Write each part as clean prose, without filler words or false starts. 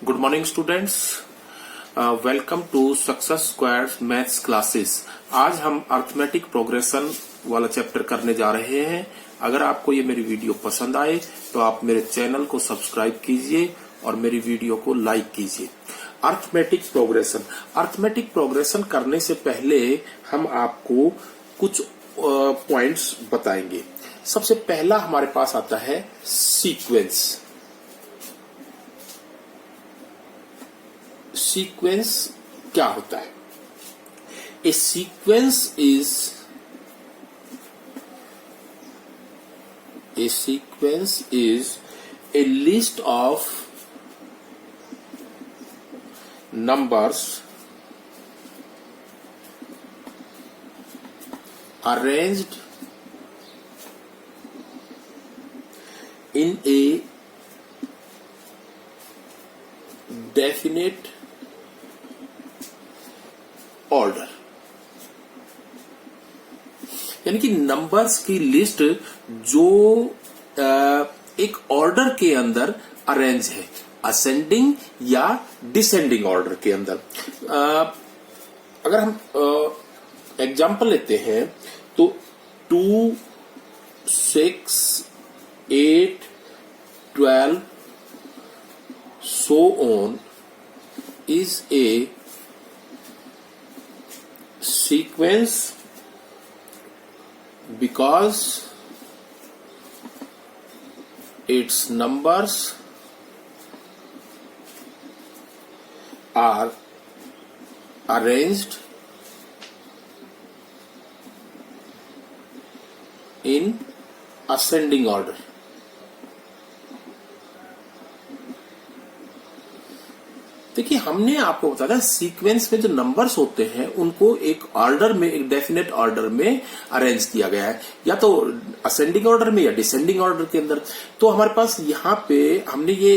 Good morning students, welcome to success squared maths classes. आज हम arithmetic progression वाला chapter करने जा रहे हैं। अगर आपको ये मेरी वीडियो पसंद आए तो आप मेरे चैनल को सब्सक्राइब कीजिए और मेरी वीडियो को लाइक कीजिए। अर्थमेटिक प्रोग्रेशन करने से पहले हम आपको कुछ पॉइंट्स बताएंगे। सबसे पहला हमारे पास आता है सीक्वेंस। सीक्वेंस क्या होता है? A sequence is a list of numbers arranged in a definite order। यानी कि नंबर्स की लिस्ट जो एक ऑर्डर के अंदर अरेंज है, असेंडिंग या डिसेंडिंग ऑर्डर के अंदर। अगर हम एग्जाम्पल लेते हैं तो 2, 6, 8, 12 so on is a sequence because its numbers are arranged in ascending order। देखिए, हमने आपको बताया सीक्वेंस में जो नंबर्स होते हैं उनको एक ऑर्डर में, एक डेफिनेट ऑर्डर में अरेंज किया गया है, या तो असेंडिंग ऑर्डर में या डिसेंडिंग ऑर्डर के अंदर। तो हमारे पास यहाँ पे हमने ये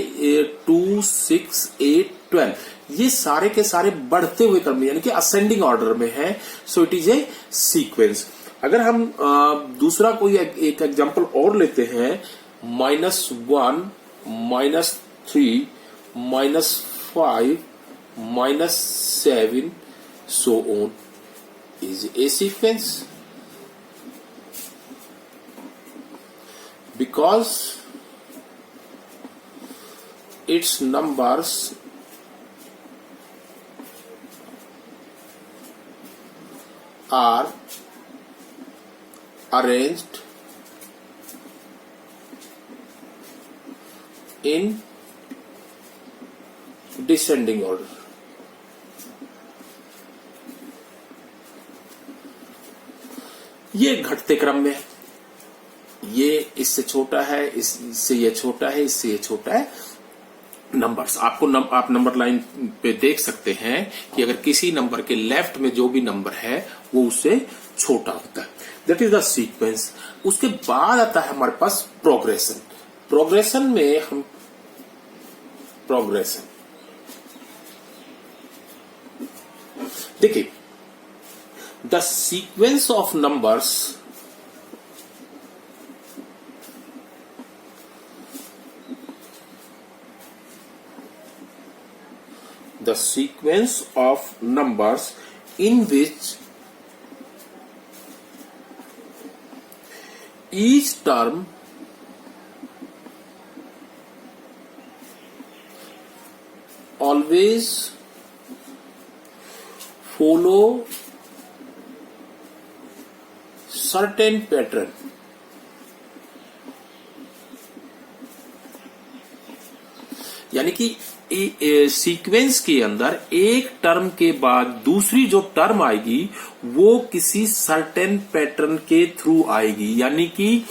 2, 6, 8, 12 ये सारे के सारे बढ़ते हुए क्रम में, यानी कि असेंडिंग ऑर्डर में है। So it is a sequence. अगर हम दूसरा कोई एक एग्जांपल और लेते हैं, -1, -3, -5, -7 so on is a sequence because its numbers are arranged in descending order. ये घटते क्रम में, ये इससे छोटा है, इससे ये छोटा है, इससे ये छोटा है। नंबर्स आपको आप नंबर लाइन पे देख सकते हैं कि अगर किसी नंबर के लेफ्ट में जो भी नंबर है वो उससे छोटा होता है। That is the sequence. उसके बाद आता है हमारे पास प्रोग्रेशन। प्रोग्रेशन में हम देखिए, the sequence of numbers in which each term always follow certain pattern। यानी कि सीक्वेंस के अंदर एक टर्म के बाद दूसरी जो टर्म आएगी वो किसी सर्टेन पैटर्न के थ्रू आएगी। यानी कि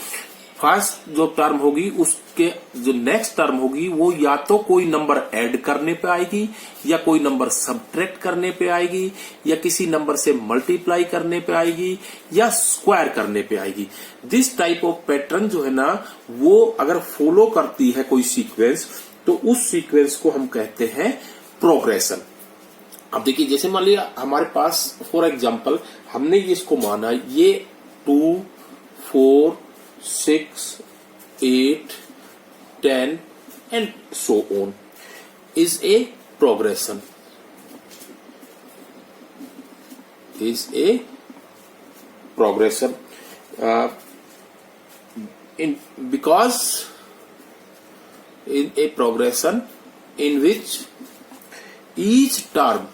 फर्स्ट जो टर्म होगी उसके जो नेक्स्ट टर्म होगी वो या तो कोई नंबर ऐड करने पे आएगी, या कोई नंबर सबट्रैक्ट करने पे आएगी, या किसी नंबर से मल्टीप्लाई करने पे आएगी, या स्क्वायर करने पे आएगी। दिस टाइप ऑफ पैटर्न जो है ना, वो अगर फॉलो करती है कोई सीक्वेंस तो उस सीक्वेंस को हम कहते हैं प्रोग्रेशन। अब देखिए, जैसे मान लिया हमारे पास फॉर एग्जांपल हमने इसको माना ये 2, 4, 6, 8, 10 and so on। is a progression. Is a progression. Because in a progression in which each term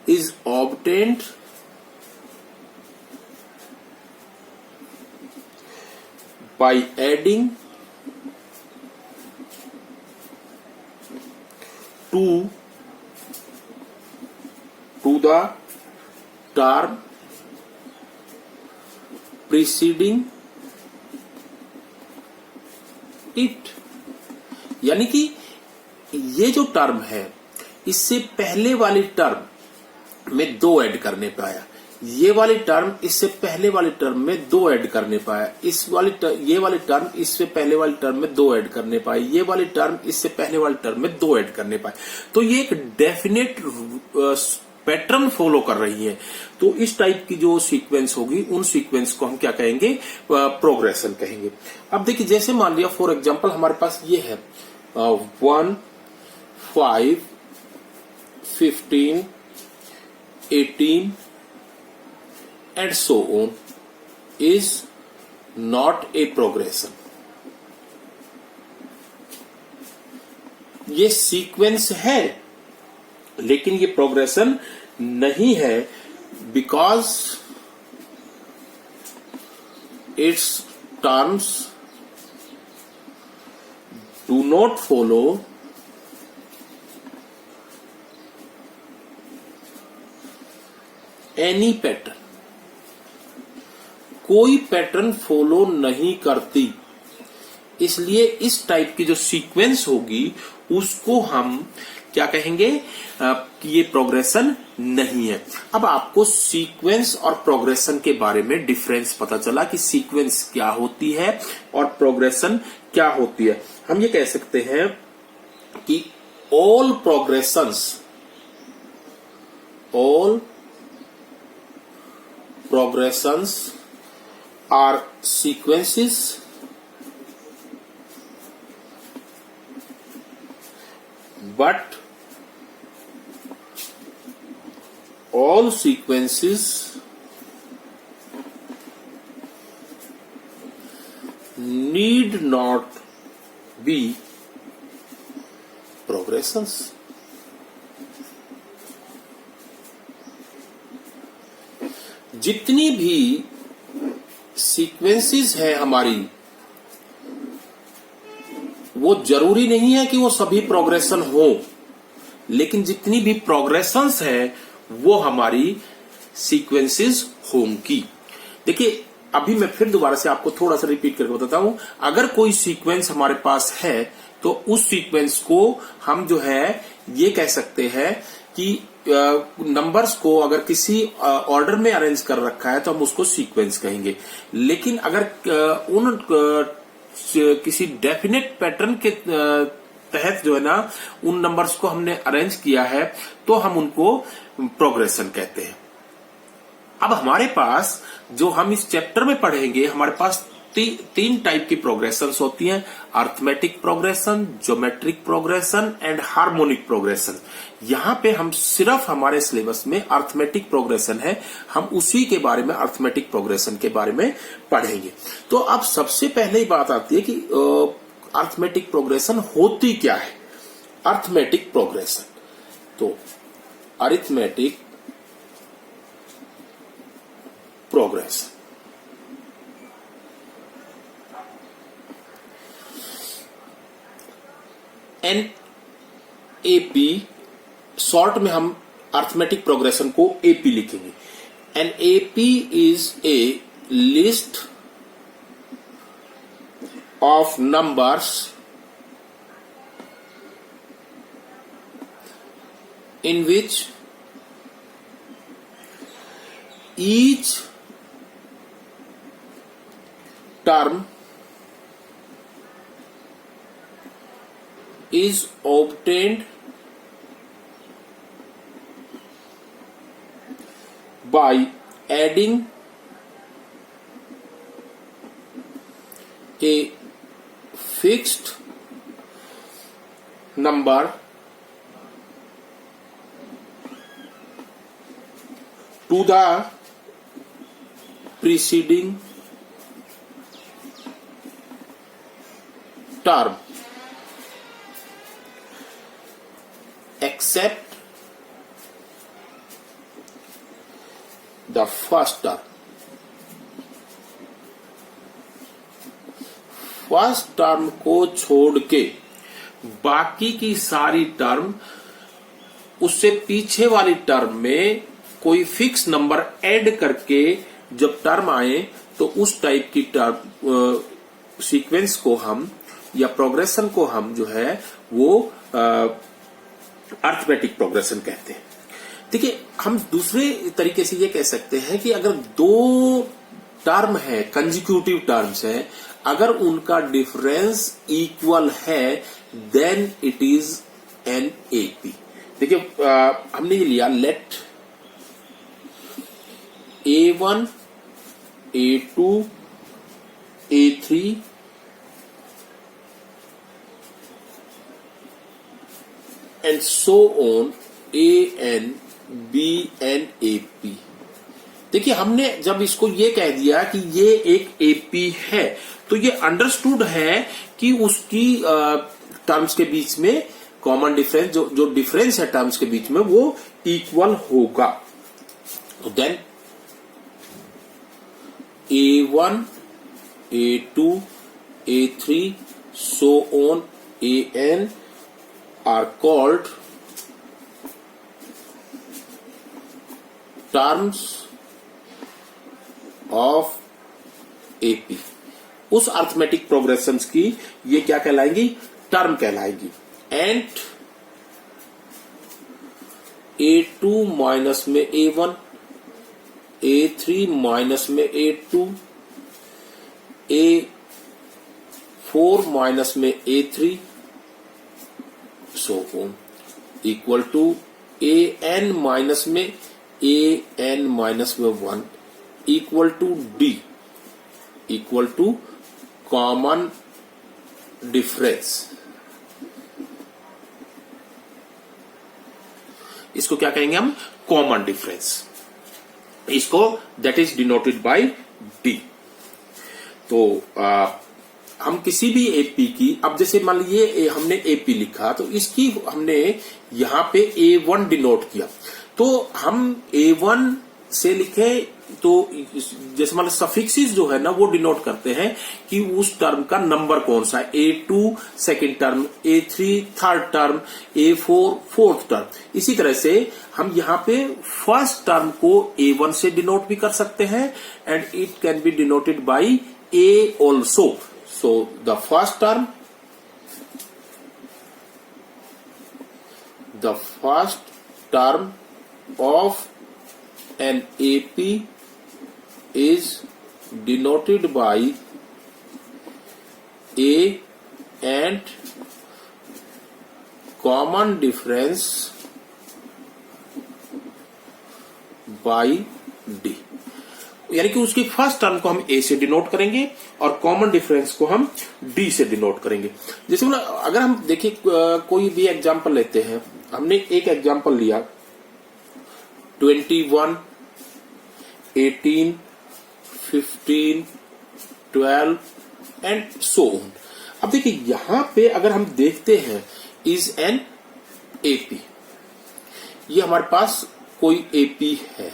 is obtained by adding to the term preceding it. यानी कि ये जो टर्म है इससे पहले वाली टर्म में 2 ऐड करने पाया, ये वाली टर्म इससे पहले वाली टर्म में 2 ऐड करने पाया, ये वाली टर्म इससे पहले वाली टर्म में 2 ऐड करने पाए, ये वाली टर्म इससे पहले वाली टर्म में 2 ऐड करने पाए। तो ये एक डेफिनेट पैटर्न फॉलो कर रही है। तो इस टाइप की जो सीक्वेंस होगी उन सीक्वेंस को हम क्या कहेंगे? प्रोग्रेशन कहेंगे। अब देखिए, जैसे मान लिया फॉर एग्जांपल हमारे पास ये है 1 5 15 18 and so on is not a progression. ये सीक्वेंस है लेकिन ये प्रोग्रेशन नहीं है, because it's terms do not follow any pattern. कोई पैटर्न फॉलो नहीं करती, इसलिए इस टाइप की जो सीक्वेंस होगी उसको हम क्या कहेंगे कि ये प्रोग्रेशन नहीं है। अब आपको सीक्वेंस और प्रोग्रेशन के बारे में डिफरेंस पता चला कि सीक्वेंस क्या होती है और प्रोग्रेशन क्या होती है। हम ये कह सकते हैं कि all progressions are sequences but all sequences need not be progressions. जितनी भी सीक्वेंसेस है हमारी, वो जरूरी नहीं है कि वो सभी प्रोग्रेशन हो, लेकिन जितनी भी प्रोग्रेशंस है वो हमारी सीक्वेंसेस होंगी। देखिए, अभी मैं फिर दोबारा से आपको थोड़ा सा रिपीट करके बताता हूं। अगर कोई सीक्वेंस हमारे पास है तो उस सीक्वेंस को हम जो है ये कह सकते हैं कि नंबर्स को अगर किसी ऑर्डर में अरेंज कर रखा है तो हम उसको सीक्वेंस कहेंगे। लेकिन अगर उन किसी डेफिनेट पैटर्न के तहत जो है ना उन नंबर्स को हमने अरेंज किया है तो हम उनको प्रोग्रेशन कहते हैं। अब हमारे पास जो हम इस चैप्टर में पढ़ेंगे, हमारे पास 3 टाइप की प्रोग्रेशंस होती हैं: arithmetic progression, geometric progression and harmonic progression. यहां पे हम सिर्फ हमारे सिलेबस में अर्थमेटिक प्रोग्रेशन है, हम उसी के बारे में, अर्थमेटिक प्रोग्रेशन के बारे में पढ़ेंगे। तो अब सबसे पहले ही बात आती है कि अर्थमेटिक प्रोग्रेशन होती क्या है। अर्थमेटिक प्रोग्रेशन, तो अरिथमेटिक प्रोग्रेशन एनएपी, शॉर्ट में हम अर्थमेटिक प्रोग्रेशन को एपी लिखेंगे। An AP is a list of numbers in which each term is obtained by adding a fixed number to the preceding term except the first term. First term को छोड़ के बाकी की सारी term उससे पीछे वाली टर्म में कोई फिक्स नंबर ऐड करके जब टर्म आए तो उस टाइप की टर्म सीक्वेंस को हम या प्रोग्रेशन को हम जो है वो अर्थमेटिक प्रोग्रेशन कहते हैं। देखिए, हम दूसरे तरीके से ये कह सकते हैं कि अगर दो टर्म है, कंजिक्यूटिव टर्म्स है, अगर उनका डिफरेंस इक्वल है then it is an AP. देखिए, हमने ये लिया let A1 A2 A3 and so on AN BN AP। देखिए, हमने जब इसको ये कह दिया कि ये एक एपी है तो ये अंडरस्टूड है कि उसकी टर्म्स के बीच में कॉमन डिफरेंस जो डिफरेंस है टर्म्स के बीच में वो इक्वल होगा। तो then A1 A2 A3 so on AN are called terms of AP। उस अर्थमेटिक प्रोग्रेशंस की ये क्या कहलाएंगी? टर्म कहलाएगी। एंड A2 माइनस में A1 A3 माइनस में A2 A4 माइनस में A3 so on equal to AN minus में AN minus में 1 equal to D equal to common difference. इसको क्या कहेंगे हम? Common difference. इसको that is denoted by D. तो हम किसी भी एपी की, अब जैसे मान लीजिए हमने एपी लिखा तो इसकी हमने यहां पे A1 डिनोट किया, तो हम A1 से लिखे तो जैसे मान सफिक्सेस जो है ना वो डिनोट करते हैं कि उस टर्म का नंबर कौन सा है। A2 second term, A3 third term, A4 fourth term. इसी तरह से हम यहाँ पे फर्स्ट टर्म को A1 से डिनोट भी कर सकते हैं and it can be denoted by A also. So the first term of an AP is denoted by A and common difference by D। यानी कि उसकी फर्स्ट टर्म को हम A से डिनोट करेंगे और कॉमन डिफरेंस को हम D से डिनोट करेंगे। जैसे अगर हम देखिए कोई भी एग्जांपल लेते हैं, हमने एक एग्जांपल लिया 21 18 15 12 एंड सो ऑन। अब देखिए यहां पे अगर हम देखते हैं इज एन एपी, ये हमारे पास कोई एपी है,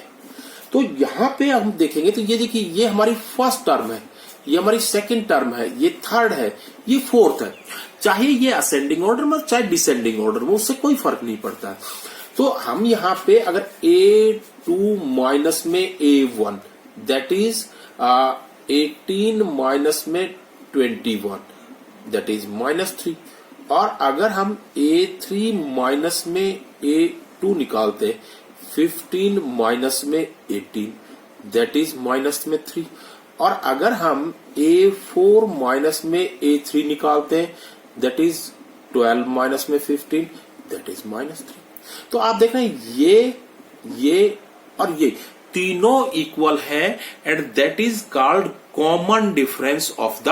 तो यहां पे हम देखेंगे तो ये देखिए ये हमारी फर्स्ट टर्म है, ये हमारी सेकंड टर्म है, ये थर्ड है, ये फोर्थ है। चाहे ये असेंडिंग ऑर्डर में चाहे डिसेंडिंग ऑर्डर में, उससे कोई फर्क नहीं पड़ता है। तो हम यहां पे अगर A2 माइनस में A1 दैट इज 18 माइनस में 21 दैट इज -3, और अगर हम A3 माइनस में A2 निकालते 15 माइनस में 18 दैट इज -3, और अगर हम A4 माइनस में A3 निकालते दैट इज 12 माइनस में 15 दैट इज -3। तो आप देख रहे हैं ये और ये तीनों इक्वल है and that is called common difference of the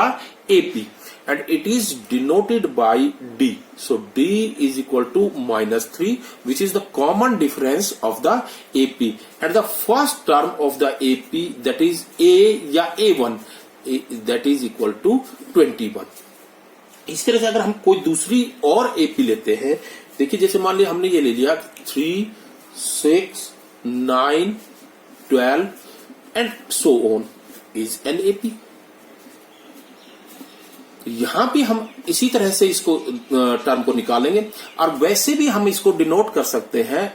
AP. and it is denoted by D. So D is equal to -3, which is the common difference of the AP. And the first term of the AP, that is A या A1, that is equal to 21. इस तरह से अगर हम कोई दूसरी और AP लेते हैं, देखिए जैसे मान लिया हमने ये ले लिया 3, 6, 9, 12 and so on is an AP. यहां भी हम इसी तरह से इसको टर्म को निकालेंगे, और वैसे भी हम इसको डिनोट कर सकते हैं।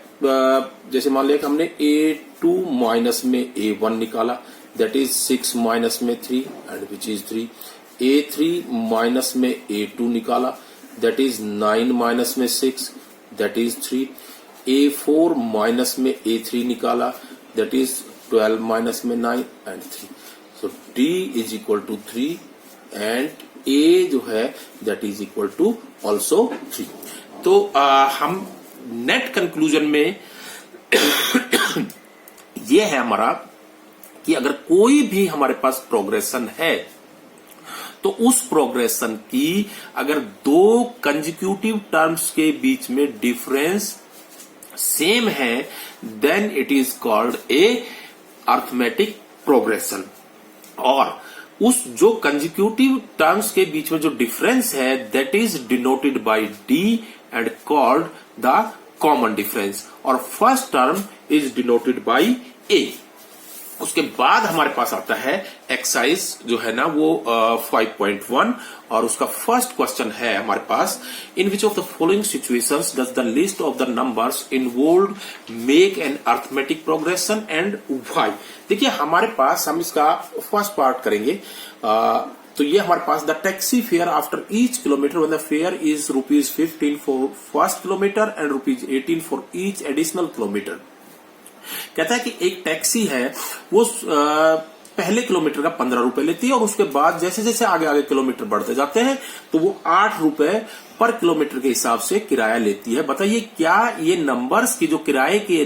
जैसे मान लिया कि हमने A2 माइनस में A1 निकाला, दैट इज 6 माइनस में 3 and which is 3। A3 minus में A2 निकाला, दैट इज 9 माइनस में 6, दैट इज 3। A4 माइनस में A3 निकाला, दैट इज 12 माइनस में 9 and 3। So D is equal to 3 and A जो है that is equal to also 3। तो हम नेट कंक्लूजन में ये है हमारा कि अगर कोई भी हमारे पास प्रोग्रेशन है तो उस प्रोग्रेशन की अगर दो कंजिक्यूटिव टर्म्स के बीच में डिफरेंस सेम है, then it is called a arithmetic progression. और उस जो कंजिक्यूटिव टर्म्स के बीच में जो डिफरेंस है, that is denoted by D and called the common difference, और first term is denoted by A. उसके बाद हमारे पास आता है एक्सरसाइज जो है ना वो 5.1, और उसका फर्स्ट क्वेश्चन है हमारे पास, in which of the following situations does the list of the numbers involved make an arithmetic progression and why. देखिए हमारे पास हम इसका फर्स्ट पार्ट करेंगे। तो ये हमारे पास the taxi fare after each kilometre when the fare is ₹15 for first kilometre and ₹18 for each additional kilometre. कहता है कि एक टैक्सी है वो पहले किलोमीटर का 15 रुपए लेती है, और उसके बाद जैसे जैसे आगे आगे किलोमीटर बढ़ते जाते हैं तो वो 8 रुपए पर किलोमीटर के हिसाब से किराया लेती है। बताइए क्या ये नंबर्स की जो किराए के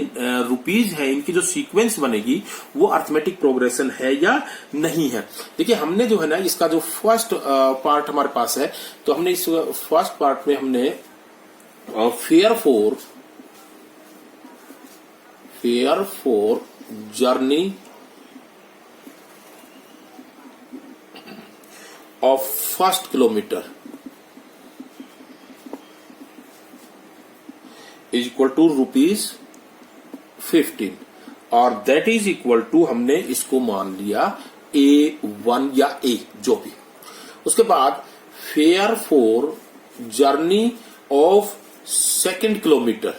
रुपीज है, इनकी जो सीक्वेंस बनेगी वो अर्थमेटिक प्रोग्रेशन है या नहीं है। देखिए हमने जो है ना इसका जो फर्स्ट पार्ट हमारे पास है, तो हमने इस फर्स्ट पार्ट में हमने fare for journey of first kilometre is equal to ₹15, और दैट इज इक्वल टू हमने इसको मान लिया A1 या A जो भी। उसके बाद fair for journey of second kilometre,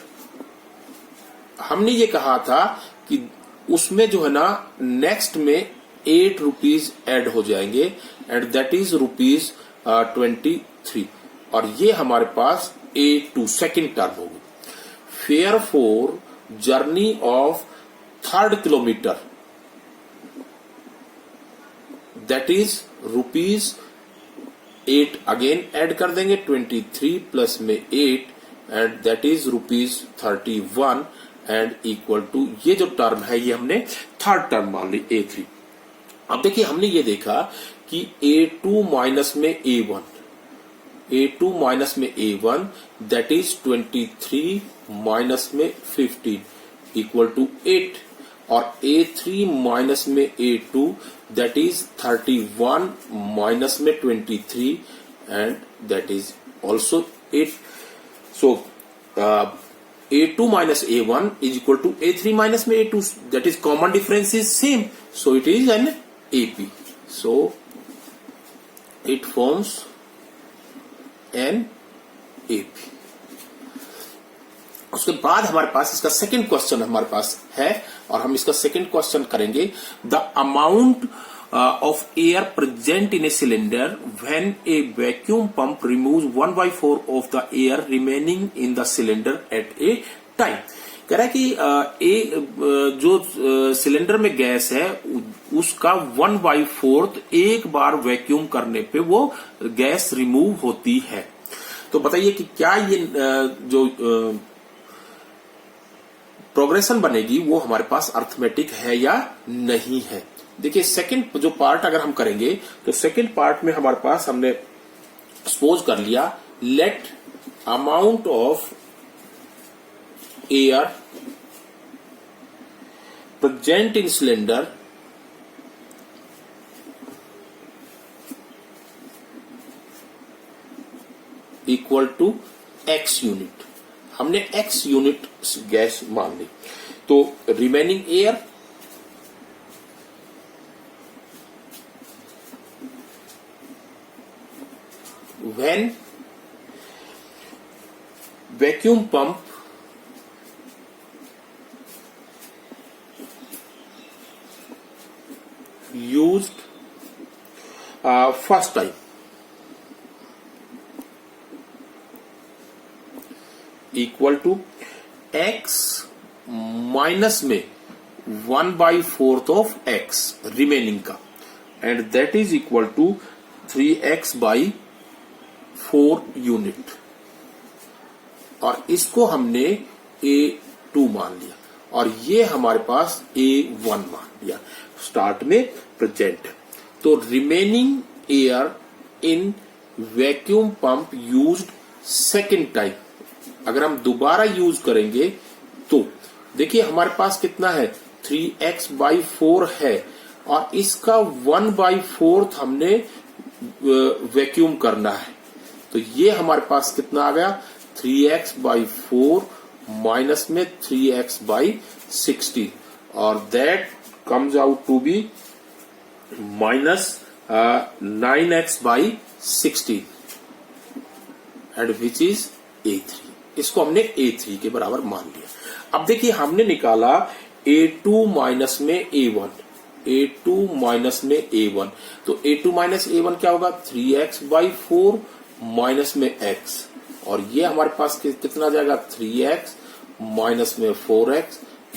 हमने ये कहा था कि उसमें जो है ना नेक्स्ट में 8 रुपीज एड हो जाएंगे एंड दैट इज ₹23, और ये हमारे पास A2 सेकेंड टर्म होगी। Fare for journey of third kilometre, that is ₹8 again add कर देंगे, 23 प्लस में 8 and that is ₹31 and equal to ये जो टर्म है ये हमने थर्ड टर्म मान ली A3। अब देखिए हमने ये देखा कि A2 माइनस में A1, दैट इज 23 माइनस में 15 इक्वल टू 8, और A3 माइनस में A2 दैट इज 31 माइनस में 23 and that is also 8। So A2 minus A1 is equal to A3 minus में A2, that is common difference is same, so it is an AP, so it forms an AP। उसके बाद हमारे पास इसका second question हमारे पास है, और हम इसका सेकंड क्वेश्चन करेंगे, the amount of air present in a cylinder when a vacuum pump removes 1/4 of the air remaining in the cylinder at a time। कह रहा है कि जो सिलेंडर में गैस है उसका 1/4 एक बार वैक्यूम करने पे वो गैस रिमूव होती है। तो बताइए कि क्या ये जो प्रोग्रेशन बनेगी वो हमारे पास अर्थमेटिक है या नहीं है। देखिए सेकंड जो पार्ट अगर हम करेंगे तो सेकंड पार्ट में हमारे पास हमने सपोज कर लिया, let amount of air present in cylinder equal to x unit. हमने एक्स यूनिट गैस मान ली, तो remaining air when vacuum pump used first time equal to x minus में 1/4 ऑफ x रिमेनिंग का, and that is equal to 3x/4 unit, और इसको हमने A2 मान लिया और ये हमारे पास A1 मान लिया। स्टार्ट में प्रेजेंट है, तो remaining air in vacuum pump used second time, अगर हम दोबारा यूज करेंगे तो देखिए हमारे पास कितना है 3x/4 है, और इसका 1/4 हमने वैक्यूम करना है, तो ये हमारे पास कितना आ गया 3x/4 माइनस में 3x/60, और that comes out to be minus 9x/60 and which is A3। इसको हमने A3 के बराबर मान लिया। अब देखिए हमने निकाला A2 माइनस में A1, A2 माइनस में A1, तो A2 माइनस A1 क्या होगा 3x/4 माइनस में x, और ये हमारे पास कितना जाएगा 3x माइनस में 4x,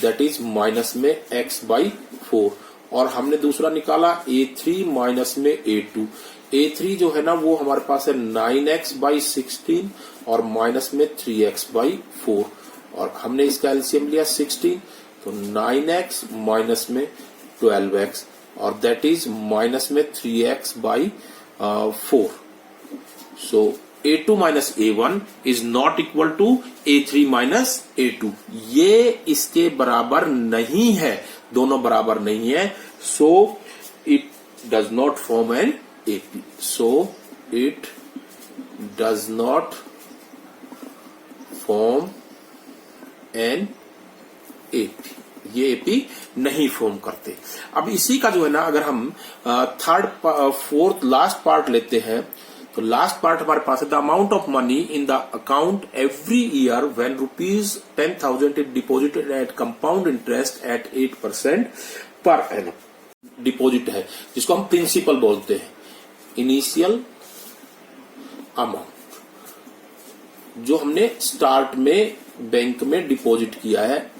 दैट इज माइनस में x/4, और हमने दूसरा निकाला A3 माइनस में A2। A3 जो है ना वो हमारे पास है 9x/16 और माइनस में 3x/4, और हमने इसका एलसीएम लिया 16, तो 9x माइनस में 12x, और दैट इज माइनस में 3x/4। So A2 minus A1 is not equal to A3 minus A2, ये इसके बराबर नहीं है, दोनों बराबर नहीं है, so it does not form an AP, so it does not form an AP, ये AP नहीं फॉर्म करते। अब इसी का जो है ना अगर हम थर्ड फोर्थ लास्ट पार्ट लेते हैं, तो लास्ट पार्ट हमारे पास है the amount of money in the account every year when ₹10,000 is deposited at compound interest at 8% per annum. Deposit है जिसको हम प्रिंसिपल बोलते हैं, इनिशियल अमाउंट जो हमने स्टार्ट में बैंक में डिपॉजिट किया है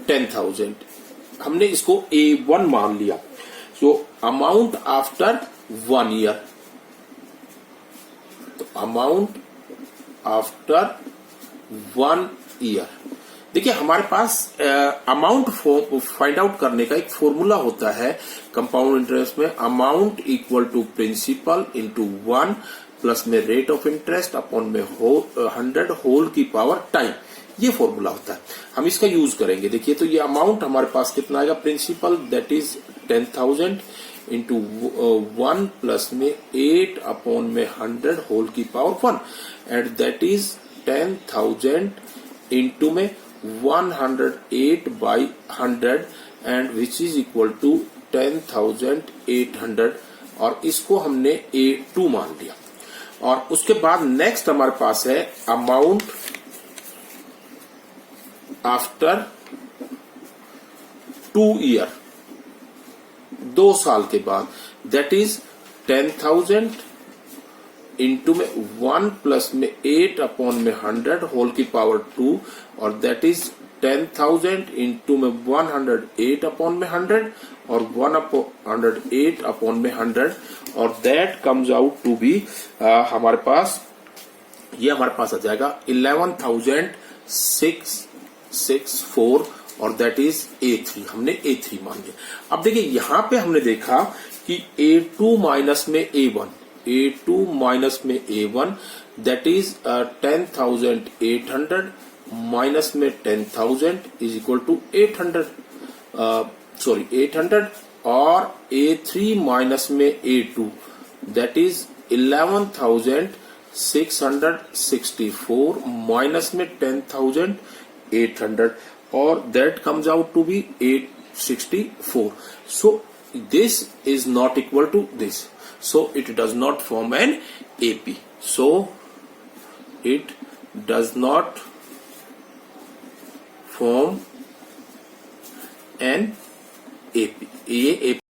₹10,000, हमने इसको A1 मान लिया। सो अमाउंट आफ्टर 1 ईयर, तो अमाउंट आफ्टर 1 ईयर, देखिए हमारे पास अमाउंट फाइंड आउट करने का एक फॉर्मूला होता है कंपाउंड इंटरेस्ट में, amount equal to principal into 1 plus में रेट ऑफ इंटरेस्ट अपॉन में 100 होल की पावर टाइम, ये फॉर्मूला होता है, हम इसका यूज करेंगे। देखिए तो ये अमाउंट हमारे पास कितना आएगा principal that is 10,000 into 1 plus में 8 अपॉन में 100 होल की power 1, and that is 10,000 into में 108/100 and which is equal to 10,800, और इसको हमने A2 मान लिया। और उसके बाद नेक्स्ट हमारे पास है अमाउंट आफ्टर 2 ईयर, 2 साल के बाद, दैट इज 10,000 इंटू में 1 प्लस में 8 अपॉन में 100 होल की पावर 2, और दैट इज 10,000 इंटू में 108 अपॉन में 100 और 108 अपॉन में 100, और that comes out to be हमारे पास ये हमारे पास आ जाएगा 11,664, और दैट इज A3, हमने A3 मान लिया। अब देखिए यहां पे हमने देखा कि A2 माइनस में A1, A2 माइनस में A1 दैट इज 10,800 माइनस में 10,000 इज इक्वल टू 800 800 और A3 माइनस में A2 दैट इज 11,664 माइनस में 10,800 और that comes out to be 864. So this is not equal to this. So it does not form an AP. So it does not form an AP. ये AP